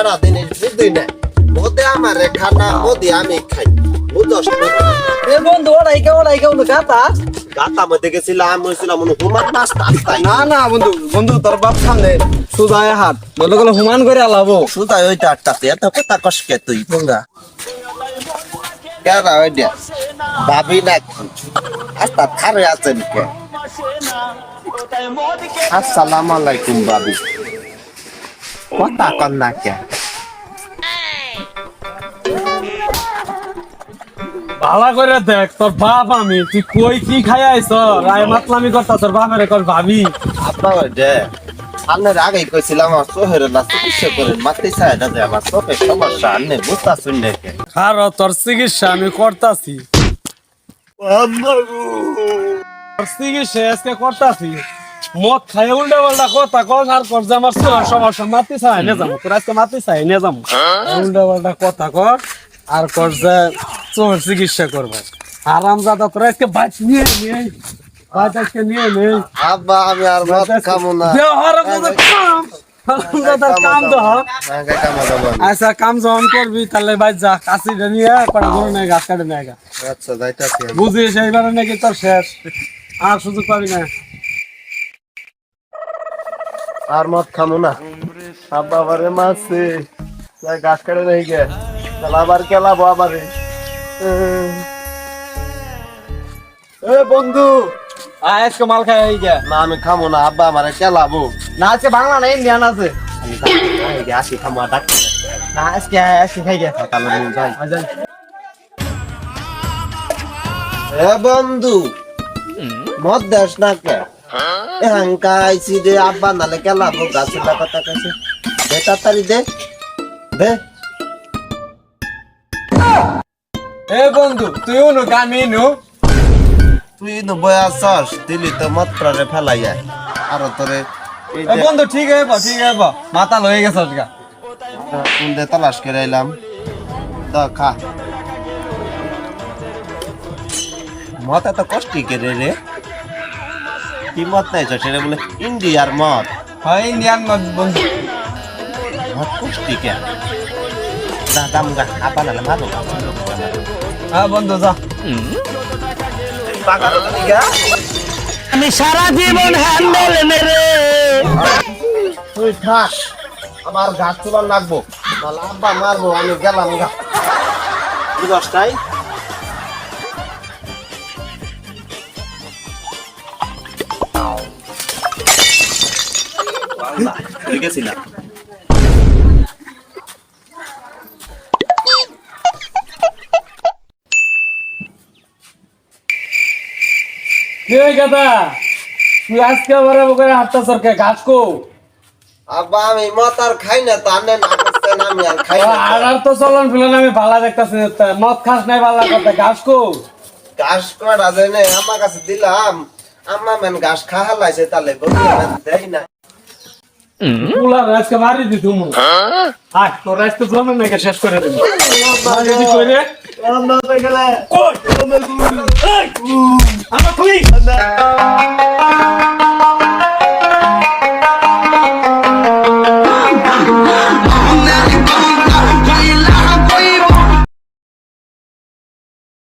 সেরা জিনিস বুঝলি না মোদে আমারে খানা মোদি আমি খাই বুঝছ এ বন্ধু ওরাই কেউ গাতা গাতা মধ্যে গেছিলাম হয়েছিলাম হুমান নাস্তা না না বন্ধু বন্ধু তোর বাপ সামনে সুজায় হাত বলে গেলে হুমান করে আলাবো সুতাই ওইটা আটটাতে এত কথা কষ্টকে তুই পোঙ্গা কেন ওইটা ভাবি না আস্তা থারে আছেন কে আসসালামু আলাইকুম ভাবি কথা কন না কে ভালো করে দেখ তোর বাপ আমি তুই কই কি খাই আইছ রায় মাতলামি করতা তোর বাপের কর ভাবি আপনার যে সামনের আগেই কইছিলাম আমার চোখের না চিকিৎসা করে মারতে চাই না যে আমার চোখের সমস্যা আনে বুঝতা শুনলে আর তোর চিকিৎসা আমি করতাছি তোর চিকিৎসা আজকে করতাছি মদ খাই উল্টা পাল্টা কথা কর আর কর যে আমার চোখের সমস্যা মারতে চাই না যাবো তোর আজকে মারতে চাই না যাবো উল্টা পাল্টা কথা কর আর কর যে চোখের চিকিৎসা করবো আরাম জাদা তোর আজকে বাঁচ নিয়ে বাঁচ আজকে নিয়ে নেই আব্বা আমি আর মদ খামু না আচ্ছা কাম যখন করবি তাহলে ভাই যা কাশি নিয়ে কটা ধরে নেই গাছ কাটে নেই আচ্ছা যাইতাছি বুঝিস এইবারে নাকি তোর শেষ আর সুযোগ পাবি না আর মদ খামু না আব্বা আমারে মারছে গাছ কাটে নেই গে তাহলে আবার কেলাবো আমারে এ বন্ধু আজকে মাল খাই হয়ে গিয়া না আমি খামু না আব্বা আমারে কেলাবো না আজকে বাংলা নাই ইন্ডিয়ান আছে আসি খামু আর ডাক্তার না আজকে খাই গিয়া এ বন্ধু মদ দেশ না কে হাঙ্কা আইছি দে আব্বা নালে কেলাবো গাছের কথা কাছে দে তাড়াতাড়ি দে দে এ বন্ধু তুইও নো গামি নো তুই নো বয়াসস দিলি তো মত্রারে ফেলাইয়া আর তোরে এই এ বন্ধু ঠিক আছে মাথা লয়ে গেছে আজকে কুন্দে তালাশ করে এলাম দা খা মত এত কষ্ট করে রে কি মত নাই সেটা বলে ইন্ডিয়ার মত হয় ইন্ডিয়ান বন্ধু মত কষ্টি কে দা দাম গা আপা নালে মারো হ্যাঁ বন্ধু যা আমি সারা জীবন হ্যান্ডেল মেরে তুই থাক আমার গাছ তোলার লাগবো নাহলে আব্বা মারবো আমি গেলাম গা কি দশটাই গেছিলাম গাদা তুই আজকে বড় করে হাঁটতা সরকে ঘাস কো আব্বা আমি মত আর খাই না তো আনে না করতেন আমি আর খাই না আর তো চলন ফিলন আমি ভালো দেখতাছি মদ খাস নাই ভালো কথা ঘাস কো ঘাস করা যায় না আমার কাছে দিলাম আম্মা মেন ঘাস খাওয়া লাইছে তাহলে দেয় না পুলা আজকে মারি দি তুমি আয় তোর আজকে জমে নাকি শেষ করে দিবি রেডি করে আম্মা গেলে কই আমার তুই